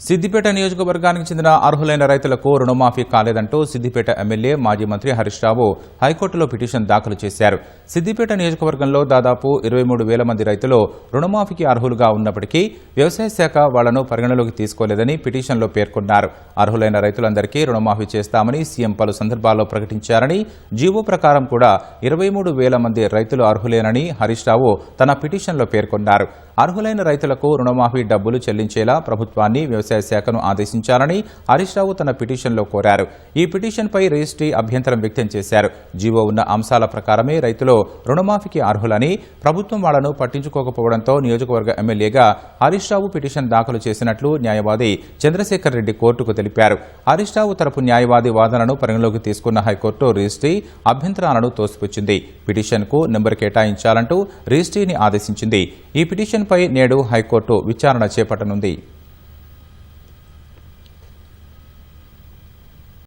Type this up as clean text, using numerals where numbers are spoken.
సిద్దిపేట నియోజకవర్గానికి చెందిన అర్హులైన రైతులకు రుణమాఫీ కాలేదంటూ సిద్దిపేట ఎమ్మెల్యే మాజీ మంత్రి హరీష్ రావు హైకోర్టులో పిటిషన్ దాఖలు చేశారు. సిద్దిపేట నియోజకవర్గంలో దాదాపు 23,000 మంది రైతులు రుణమాఫీకి అర్హులుగా ఉన్నప్పటికీ వ్యవసాయ శాఖ వాళ్లను పరిగణలోకి తీసుకోలేదని పిటిషన్లో పేర్కొన్నారు. అర్హులైన రైతులందరికీ రుణమాఫీ చేస్తామని సీఎం పలు సందర్భాల్లో ప్రకటించారని, జీవో ప్రకారం కూడా 23,000 మంది రైతులు అర్హులేనని హరీష్ రావు తన పిటిషన్లో పేర్కొన్నారు. అర్హులైన రైతులకు రుణమాఫీ డబ్బులు చెల్లించేలా ప్రభుత్వాన్ని వ్యవసాయ శాఖను ఆదేశించాలని హరీష్ రావు తన పిటిషన్లో కోరారు. ఈ పిటిషన్పై రిజిస్ట్రీ అభ్యంతరం వ్యక్తం చేశారు. జీవో ఉన్న అంశాల ప్రకారమే రైతులు రుణమాఫీకి అర్హులని, ప్రభుత్వం వాళ్లను పట్టించుకోకపోవడంతో నియోజకవర్గ ఎమ్మెల్యేగా హరీష్ రావు పిటిషన్ దాఖలు చేసినట్లు న్యాయవాది చంద్రశేఖర్ రెడ్డి కోర్టుకు తెలిపారు. హరీష్ రావు తరపు న్యాయవాది వాదనను పరిగణలోకి తీసుకున్న హైకోర్టు రిజిస్ట్రీ అభ్యంతరాలను తోసిపుచ్చింది. పిటిషన్కు నెంబర్ కేటాయించాలంటూ రిజిస్ట్రీని ఆదేశించింది. ఈ పిటిషన్పై నేడు హైకోర్టు విచారణ చేపట్టనుంది.